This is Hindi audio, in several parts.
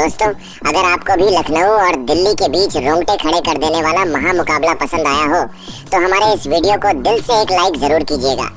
दोस्तों, अगर आपको भी लखनऊ और दिल्ली के बीच रोंगटे खड़े कर देने वाला महामुकाबला पसंद आया हो तो हमारे इस वीडियो को दिल से एक लाइक जरूर कीजिएगा।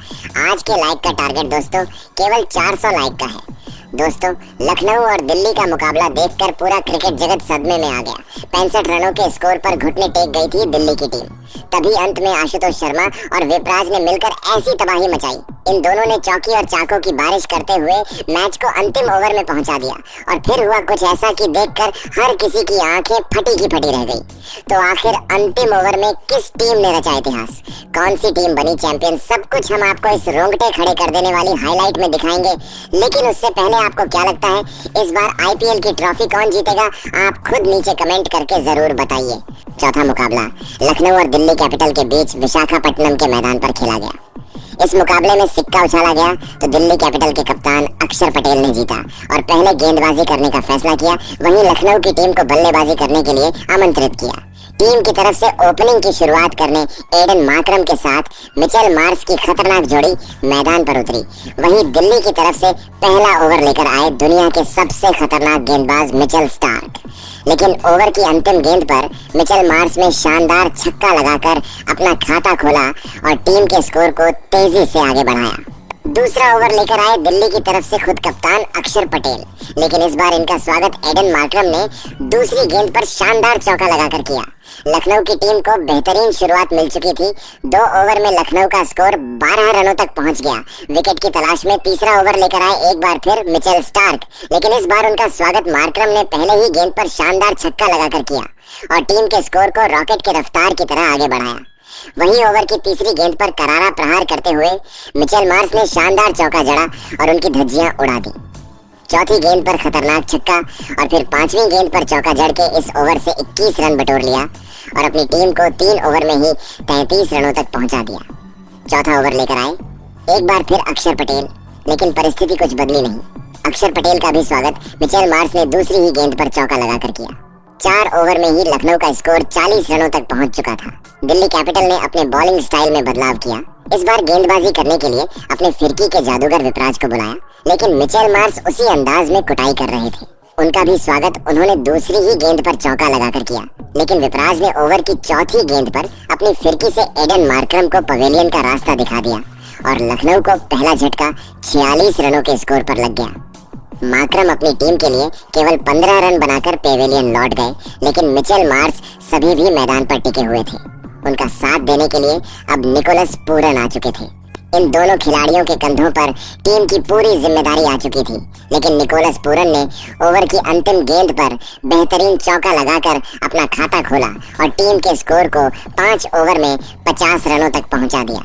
आज के लाइक का टारगेट दोस्तों केवल 400 लाइक का है। दोस्तों, लखनऊ और दिल्ली का मुकाबला देखकर पूरा क्रिकेट जगत सदमे में आ गया। 65 रनों के स्कोर पर घुटने टेक गई थी दिल्ली की टीम। तभी अंत में आशुतोष शर्मा और विपराज ने मिलकर ऐसी तबाही मचाई। इन दोनों ने चौकी और चाकों की बारिश करते हुए मैच को अंतिम ओवर में पहुंचा दिया और फिर हुआ कुछ ऐसा कि देखकर हर किसी की आंखें फटी की फटी रह गई। तो आखिर अंतिम ओवर में किस टीम ने रचा इतिहास, कौन सी टीम बनी चैंपियन, सब कुछ हम आपको इस रोंगटे खड़े कर देने वाली हाईलाइट में दिखाएंगे। लेकिन उससे पहले आपको क्या लगता है इस बार आईपीएल की ट्रॉफी कौन जीतेगा, आप खुद नीचे कमेंट करके जरूर बताइए। चौथा मुकाबला लखनऊ और दिल्ली कैपिटल के बीच विशाखापट्टनम के मैदान पर खेला गया। इस मुकाबले में सिक्का उछाला गया तो दिल्ली कैपिटल के कप्तान अक्षर पटेल ने जीता और पहले गेंदबाजी करने का फैसला किया। वहीं लखनऊ की टीम को बल्लेबाजी करने के लिए आमंत्रित किया। टीम की तरफ से ओपनिंग की शुरुआत करने एडन मार्करम के साथ मिचेल मार्श की खतरनाक जोड़ी मैदान पर उतरी। वहीं दिल्ली की तरफ से पहला ओवर लेकर आए दुनिया के सबसे खतरनाक गेंदबाज मिचेल स्टार्क। लेकिन ओवर की अंतिम गेंद पर मिचेल मार्श ने शानदार छक्का लगाकर अपना खाता खोला और टीम के स्कोर को तेजी से आगे बढ़ाया। दूसरा ओवर लेकर आए दिल्ली की तरफ से खुद कप्तान अक्षर पटेल। लेकिन इस बार इनका स्वागत एडन मार्करम ने दूसरी गेंद पर शानदार चौका लगाकर किया। लखनऊ की टीम को बेहतरीन शुरुआत मिल चुकी थी। 2 ओवर में लखनऊ का स्कोर 12 रनों तक पहुंच गया। विकेट की तलाश में तीसरा ओवर लेकर आए एक बार फिर मिचेल स्टार्क। लेकिन इस बार उनका स्वागत मार्करम ने पहले ही गेंद पर शानदार छक्का लगाकर किया और टीम के स्कोर को रॉकेट की रफ्तार की तरह आगे बढ़ाया। वहीं ओवर की तीसरी गेंद पर करारा प्रहार करते हुए मिचेल मार्श ने शानदार चौका जड़ा और उनकी धज्जियां उड़ा दी। चौथी गेंद पर खतरनाक छक्का और फिर 5वीं गेंद पर चौका जड़ के इस ओवर से 21 रन बटोर लिया और अपनी टीम को 3 ओवर में ही 33 रनों तक पहुंचा दिया। चौथा ओवर लेकर आए एक बार फिर अक्षर पटेल, लेकिन परिस्थिति कुछ बदली नहीं। अक्षर पटेल का भी स्वागत मिचेल मार्श ने दूसरी ही गेंद पर चौका लगाकर किया। 4 ओवर में ही लखनऊ का स्कोर 40 रनों तक पहुंच चुका था। दिल्ली कैपिटल ने अपने बॉलिंग स्टाइल में बदलाव किया। इस बार गेंदबाजी करने के लिए अपने फिरकी के जादूगर विपराज को बुलाया, लेकिन मिचेल मार्श उसी अंदाज में कुटाई कर रहे थे। उनका भी स्वागत उन्होंने दूसरी ही गेंद पर चौका लगाकर किया। लेकिन विपराज ने ओवर की चौथी गेंद पर अपनी फिरकी से एडन मार्करम को पवेलियन का रास्ता दिखा दिया और लखनऊ को पहला झटका 46 रनों के स्कोर पर लग गया। मार्करम अपनी टीम के लिए केवल 15 रन बनाकर पेवेलियन लौट गए, लेकिन मिचेल मार्श सभी भी मैदान पर टिके हुए थे। उनका साथ देने के लिए अब निकोलस पूरन आ चुके थे। इन दोनों खिलाड़ियों के कंधों पर टीम की पूरी जिम्मेदारी आ चुकी थी। लेकिन निकोलस पूरन ने ओवर की अंतिम गेंद पर बेहतरीन चौका लगाकर अपना खाता खोला और टीम के स्कोर को 5 ओवर में 50 रनों तक पहुंचा दिया।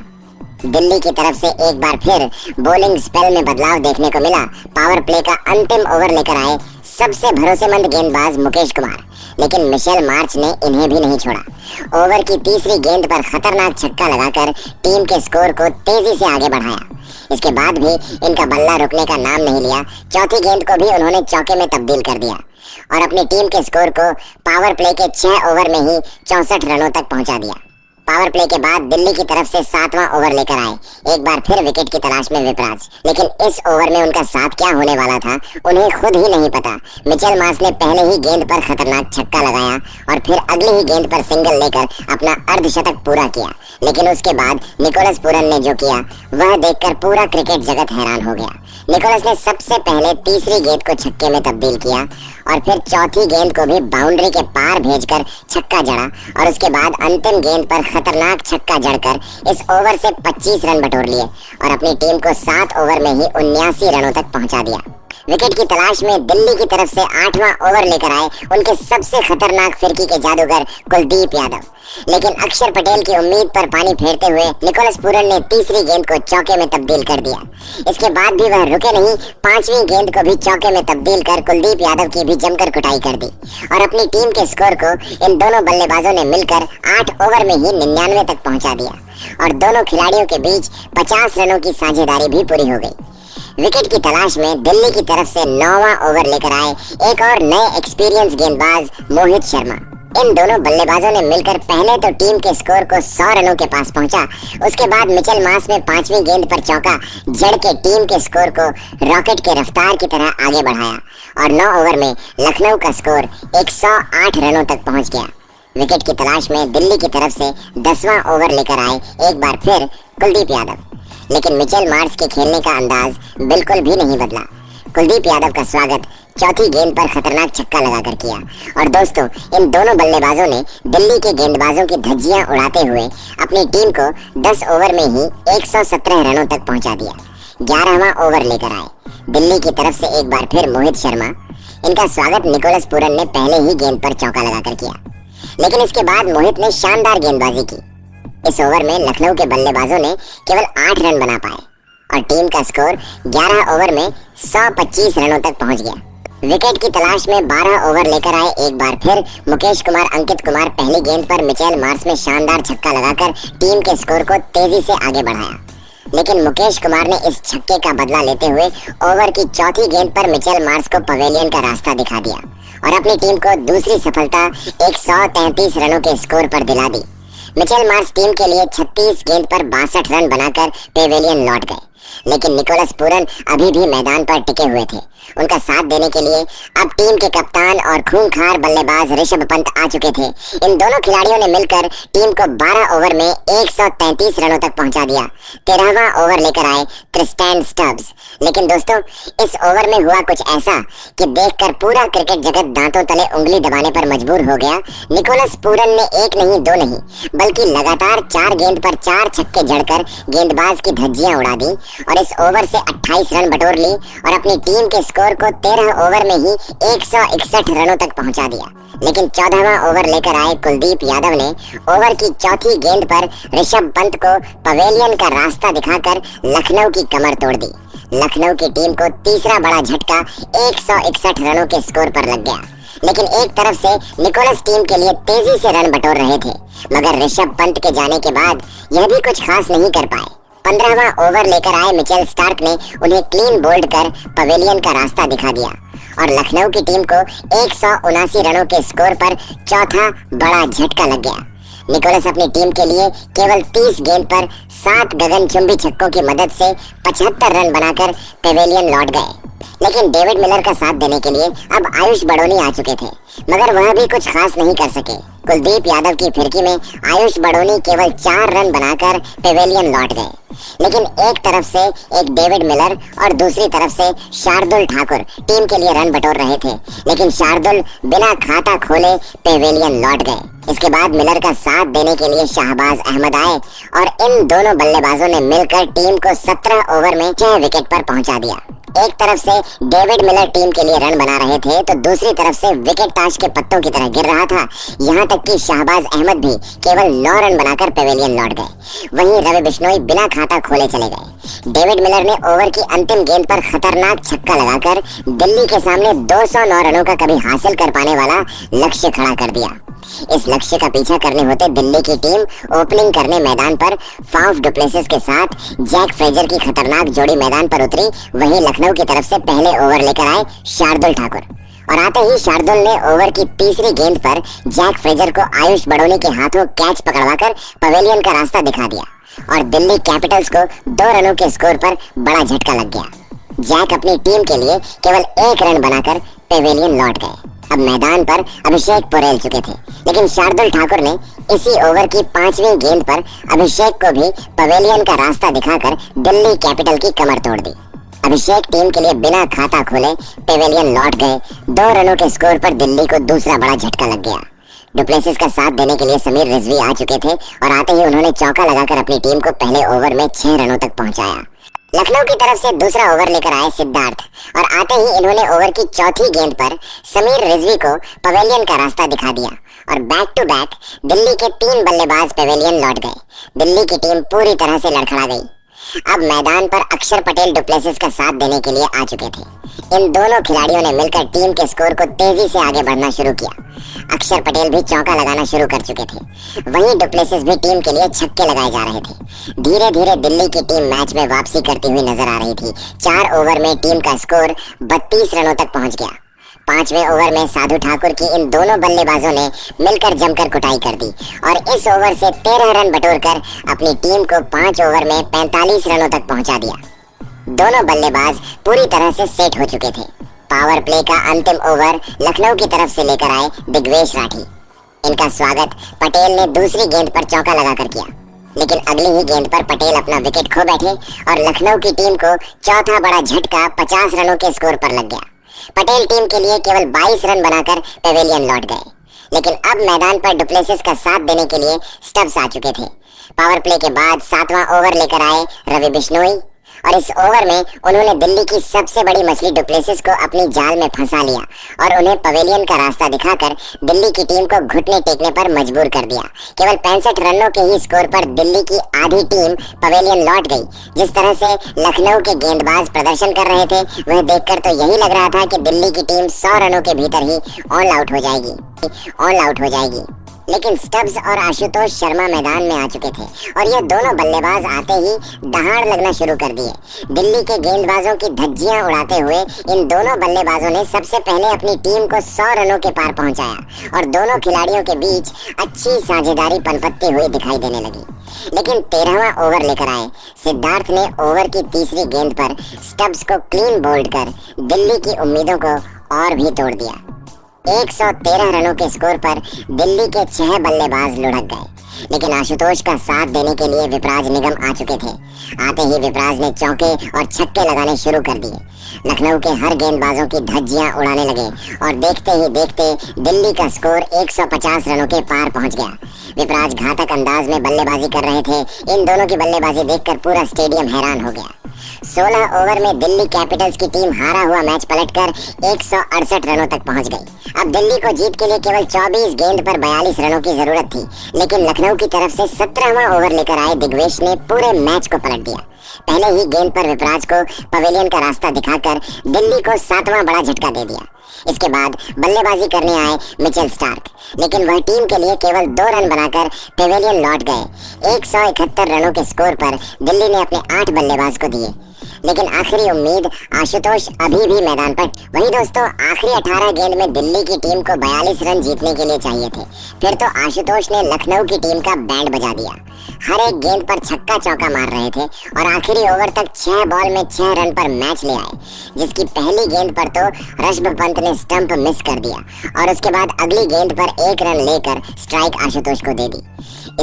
दिल्ली की तरफ से एक बार फिर बॉलिंग स्पेल में बदलाव देखने को मिला। पावर प्ले का अंतिम ओवर लेकर आए सबसे भरोसेमंद गेंदबाज मुकेश कुमार, लेकिन मिचेल मार्श ने इन्हें भी नहीं छोड़ा। ओवर की तीसरी गेंद पर खतरनाक छक्का लगाकर टीम के स्कोर को तेजी से आगे बढ़ाया। इसके बाद भी इनका बल्ला रुकने का नाम नहीं लिया। चौथी गेंद को भी उन्होंने चौके में तब्दील कर दिया और अपनी टीम के स्कोर को पावर प्ले के 6 ओवर में ही 64 रनों तक पहुंचा दिया। पावर प्ले के बाद दिल्ली की तरफ से 7वां ओवर लेकर आए एक बार फिर विकेट की तलाश में विपराज। लेकिन इस ओवर में उनका साथ क्या होने वाला था उन्हें खुद ही नहीं पता। मिचेल मार्श ने पहले ही गेंद पर खतरनाक छक्का लगाया और फिर अगली ही गेंद पर सिंगल लेकर अपना अर्धशतक पूरा किया। लेकिन उसके बाद निकोलस पूरन ने जो किया वह देखकर पूरा क्रिकेट जगत हैरान हो गया। निकोलस ने सबसे पहले तीसरी गेंद को छक्के में तब्दील किया और फिर चौथी गेंद को भी बाउंड्री के पार भेजकर छक्का जड़ा और उसके बाद अंतिम गेंद पर खतरनाक छक्का जड़कर इस ओवर से 25 रन बटोर लिए और अपनी टीम को 7 ओवर में ही 79 रनों तक पहुंचा दिया। विकेट की तलाश में दिल्ली की तरफ से 8वां ओवर लेकर आए उनके सबसे खतरनाक फिरकी के जादूगर कुलदीप यादव। लेकिन अक्षर पटेल की उम्मीद पर पानी फेरते हुए निकोलस पूरन ने तीसरी गेंद को चौके में तब्दील कर दिया। इसके बाद भी वह रुके नहीं, 5वीं गेंद को भी चौके में तब्दील कर कुलदीप यादव की भी जमकर कुटाई कर दी और अपनी टीम के स्कोर को इन दोनों बल्लेबाजों ने मिलकर 8 ओवर में ही 99 तक पहुंचा दिया और दोनों खिलाड़ियों के बीच 50 रनों की साझेदारी भी पूरी हो गई। विकेट की तलाश में दिल्ली की तरफ से 9वां ओवर लेकर आए एक और नए एक्सपीरियंस गेंदबाज मोहित शर्मा। इन दोनों बल्लेबाजों ने मिलकर पहले तो टीम के स्कोर को 100 रनों के पास पहुंचा। उसके बाद मिचेल मार्श ने 5वीं गेंद पर चौका जड़ के टीम के स्कोर को रॉकेट के रफ्तार की तरह आगे बढ़ाया और 9 ओवर में लखनऊ का स्कोर 108 रनों तक पहुंच गया। विकेट की तलाश में दिल्ली की तरफ से 10वां ओवर लेकर आए एक बार फिर कुलदीप यादव, लेकिन मिचेल मार्श के खेलने का अंदाज बिल्कुल भी नहीं बदला। कुलदीप यादव का स्वागत चौथी गेंद पर खतरनाक छक्का लगाकर किया और दोस्तों इन दोनों बल्लेबाजों ने दिल्ली के गेंदबाजों की धज्जियां उड़ाते हुए अपनी टीम को 10 ओवर में ही 117 रनों तक पहुंचा दिया। 11वां ओवर लेकर आए दिल्ली की तरफ से एक बार फिर मोहित शर्मा। इनका स्वागत निकोलस पूरन ने पहले ही गेंद पर चौका लगाकर किया, लेकिन इसके बाद मोहित ने शानदार गेंदबाजी की। इस ओवर में लखनऊ के बल्लेबाजों ने केवल 8 रन बना पाए और टीम का स्कोर 11 ओवर में 125 रनों तक पहुंच गया। विकेट की तलाश में 12 ओवर लेकर आए एक बार फिर मुकेश कुमार अंकित कुमार पहली गेंद पर मिचेल मार्श में शानदार छक्का लगाकर टीम के स्कोर को तेजी से आगे बढ़ाया, लेकिन मुकेश कुमार ने इस छक्के का बदला लेते हुए ओवर की चौथी गेंद पर मिचेल मार्श को पवेलियन का रास्ता दिखा दिया और अपनी टीम को दूसरी सफलता 133 रनों के स्कोर पर दिला दी। मिचेल मार्श टीम के लिए 36 गेंद पर 62 रन बनाकर पेवेलियन लौट गए, लेकिन निकोलस पूरन अभी भी मैदान पर टिके हुए थे। उनका साथ देने के लिए अब टीम के कप्तान और खूंखार बल्लेबाज ऋषभ पंत आ चुके थे। इन दोनों खिलाड़ियों ने मिलकर टीम को 12 ओवर में 133 रनों तक पहुंचा दिया। 13वां ओवर लेकर आए क्रिस्टियन स्टब्स, लेकिन दोस्तों इस ओवर में हुआ कुछ ऐसा कि देखकर पूरा क्रिकेट जगत दांतों तले उंगली दबाने पर मजबूर हो गया। निकोलस पूरन ने एक नहीं दो नहीं बल्कि लगातार 4 गेंद पर 4 छक्के जड़कर गेंदबाज की धज्जियां उड़ा दी और इस ओवर से 28 रन बटोर ली और अपनी टीम के स्कोर को 13 ओवर में ही 161 रनों तक पहुंचा दिया। लेकिन 14वां ओवर लेकर आए कुलदीप यादव ने ओवर की चौथी गेंद पर ऋषभ पंत को पवेलियन का रास्ता दिखाकर लखनऊ की कमर तोड़ दी। लखनऊ की टीम को तीसरा बड़ा झटका 161 रनों के स्कोर पर लग गया, लेकिन एक तरफ से निकोलस टीम के लिए तेजी से रन बटोर रहे थे, मगर ऋषभ पंत के जाने के बाद यह भी कुछ खास नहीं कर पाए। 15वां ओवर लेकर आए मिचेल स्टार्क ने उन्हें क्लीन बोल्ड कर पवेलियन का रास्ता दिखा दिया और लखनऊ की टीम को 179 रनों के स्कोर पर चौथा बड़ा झटका लग गया। निकोलस अपनी टीम के लिए केवल 30 गेंद पर 7 गगनचुंबी छक्कों की मदद से 75 रन बनाकर पेवेलियन लौट गए, लेकिन डेविड मिलर का साथ देने के लिए अब आयुष बड़ोनी आ चुके थे, मगर वह भी कुछ खास नहीं कर सके। कुलदीप यादव की फिरकी में आयुष बड़ोनी केवल 4 रन बनाकर पेवेलियन लौट गए, लेकिन एक तरफ से एक डेविड मिलर और दूसरी तरफ से शार्दुल ठाकुर टीम के लिए रन बटोर रहे थे, लेकिन शार्दुल बिना खाता खोले पेवेलियन लौट गए। इसके बाद मिलर का साथ देने के लिए शाहबाज अहमद आए और इन दोनों बल्लेबाजों ने मिलकर टीम को 17 ओवर में 6 विकेट पर पहुंचा दिया। एक तरफ से डेविड मिलर टीम के लिए रन बना रहे थे तो दूसरी तरफ से विकेट ताश के पत्तों की तरह गिर रहा था। यहाँ तक कि शाहबाज अहमद भी केवल 9 रन बनाकर पेवेलियन लौट गए। वहीं रवि बिश्नोई बिना खाता खोले चले गए। डेविड मिलर ने ओवर की अंतिम गेंद पर खतरनाक छक्का लगाकर दिल्ली के सामने 209 रनों का कभी हासिल कर पाने वाला लक्ष्य खड़ा कर दिया। इस लक्ष्य का पीछा करने होते दिल्ली की टीम ओपनिंग करने मैदान पर फाफ डु प्लेसिस के साथ जैक फ्रेजर की खतरनाक जोड़ी मैदान पर उतरी। वहीं लखनऊ की तरफ से पहले ओवर लेकर आए शार्दुल ठाकुर और आते ही शार्दुल ने ओवर की तीसरी गेंद पर जैक फ्रेजर को आयुष बड़ोनी के हाथों कैच पकड़वाकर पवेलियन का रास्ता दिखा दिया और दिल्ली कैपिटल्स को 2 रनों के स्कोर पर बड़ा झटका लग गया। जैक अपनी टीम के लिए केवल 1 रन बनाकर पेवेलियन लौट गए। अब मैदान पर अभिषेक पोरेल चुके थे, लेकिन शार्दुल ठाकुर ने इसी ओवर की 5वीं गेंद पर अभिषेक को भी पवेलियन का रास्ता दिखाकर दिल्ली कैपिटल की कमर तोड़ दी। अभिषेक टीम के लिए बिना खाता खोले पेवेलियन लौट गए। 2 रनों के स्कोर पर दिल्ली को दूसरा बड़ा झटका लग गया। डु प्लेसिस का साथ देने के लिए समीर रिजवी आ चुके थे और आते ही उन्होंने चौका लगाकर अपनी टीम को पहले ओवर में 6 रनों तक पहुंचाया। लखनऊ की तरफ से दूसरा ओवर लेकर आए सिद्धार्थ और आते ही इन्होंने ओवर की चौथी गेंद पर समीर रिजवी को पवेलियन का रास्ता दिखा दिया और बैक टू बैक दिल्ली के 3 बल्लेबाज पवेलियन लौट गए। दिल्ली की टीम पूरी तरह से लड़खड़ा गई। अब मैदान पर अक्षर पटेल डु प्लेसिस का साथ देने के लिए आ चुके थे। इन दोनों खिलाड़ियों ने मिलकर टीम के स्कोर को तेजी से आगे बढ़ना शुरू किया। अक्षर पटेल भी चौका लगाना शुरू कर चुके थे, वहीं डु प्लेसिस भी टीम के लिए छक्के लगाए जा रहे थे। धीरे धीरे दिल्ली की टीम मैच में वापसी करती हुई नजर आ रही थी। 4 ओवर में टीम का स्कोर 32 रनों तक पहुंच गया। 5वें ओवर में साधु ठाकुर की इन दोनों बल्लेबाजों ने मिलकर जमकर कुटाई कर दी और इस ओवर से 13 रन बटोरकर अपनी टीम को 5 ओवर में 45 रनों तक पहुंचा दिया। दोनों बल्लेबाज पूरी तरह से सेट हो चुके थे। पावर प्ले का अंतिम ओवर लखनऊ की तरफ से लेकर आए दिग्वेश राठी। इनका स्वागत पटेल ने दूसरी गेंद पर चौका लगाकर किया, लेकिन अगली ही गेंद पर पटेल अपना विकेट खो बैठे और लखनऊ की टीम को चौथा बड़ा झटका 50 रनों के स्कोर पर लग गया। पटेल टीम के लिए केवल 22 रन बनाकर पेवेलियन लौट गए, लेकिन अब मैदान पर डुप्लेसिस का साथ देने के लिए स्टब्स आ चुके थे। पावर प्ले के बाद 7वां ओवर लेकर आए रवि बिश्नोई और इस ओवर में उन्होंने दिल्ली की सबसे बड़ी मछली डुप्लेसिस को अपनी जाल में फंसा लिया और उन्हें पवेलियन का रास्ता दिखाकर दिल्ली की टीम को घुटने टेकने पर मजबूर कर दिया। केवल 65 रनों के ही स्कोर पर दिल्ली की आधी टीम पवेलियन लौट गई। जिस तरह से लखनऊ के गेंदबाज प्रदर्शन कर रहे थे वह देखकर तो यही लग रहा था कि दिल्ली की टीम 100 रनों के भीतर ही ऑल आउट हो जाएगी। लेकिन स्टब्स और आशुतोष शर्मा मैदान में आ चुके थे और ये दोनों बल्लेबाज आते ही दहाड़ लगना शुरू कर दिए। दिल्ली के गेंदबाजों की धज्जियां उड़ाते हुए इन दोनों बल्लेबाजों ने सबसे पहले अपनी टीम को 100 रनों के पार पहुंचाया और दोनों खिलाड़ियों के बीच अच्छी साझेदारी पनपत्ती हुई दिखाई देने लगी। लेकिन 13वां ओवर लेकर आए सिद्धार्थ ने ओवर की तीसरी गेंद पर स्टब्स को क्लीन बोल्ड कर दिल्ली की उम्मीदों को और भी तोड़ दिया। 113 रनों के स्कोर पर दिल्ली के 6 बल्लेबाज लुढ़क गए, लेकिन आशुतोष का साथ देने के लिए विपराज निगम आ चुके थे। आते ही विपराज ने चौके और छक्के लगाने शुरू कर दिए। लखनऊ के हर गेंदबाजों की धज्जियां उड़ाने लगे और देखते ही देखते दिल्ली का स्कोर 150 रनों के पार पहुंच गया। विपराज घातक अंदाज में बल्लेबाजी कर रहे थे। इन दोनों की बल्लेबाजी देखकर पूरा स्टेडियम हैरान हो गया। 16 ओवर में दिल्ली कैपिटल्स की टीम हारा हुआ मैच पलटकर 168 रनों तक पहुंच गई। अब दिल्ली को जीत के लिए केवल 24 गेंद पर 42 रनों की जरूरत थी, लेकिन लखनऊ की तरफ से 17वां ओवर लेकर आए दिग्वेश ने पूरे मैच को पलट दिया। पहले ही गेंद पर विपराज को पवेलियन का रास्ता दिखाकर दिल्ली को 7वां बड़ा झटका दे दिया। इसके बाद बल्लेबाजी करने आए मिचेल स्टार्क, लेकिन वह टीम के लिए केवल 2 रन बनाकर पेवेलियन लौट गए। 171 रनों के स्कोर पर दिल्ली ने अपने 8 बल्लेबाज को दिए, लेकिन आखिरी उम्मीद आशुतोष अभी भी मैदान पर। वही दोस्तों, आखिरी 18 गेंद में दिल्ली की टीम को 42 रन जीतने के लिए चाहिए थे। फिर तो आशुतोष ने लखनऊ की टीम का बैंड बजा दिया। हर एक गेंद पर छक्का चौका मार रहे थे और आखिरी ओवर तक 6 बॉल में 6 रन पर मैच ले आए, जिसकी पहली गेंद पर तो ऋषभ पंत ने स्टंप मिस कर दिया और उसके बाद अगली गेंद पर 1 रन लेकर स्ट्राइक आशुतोष को दे दी।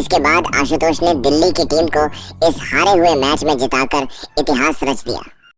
इसके बाद आशुतोष ने दिल्ली की टीम को इस हारे हुए मैच में जिताकर इतिहास रच दिया।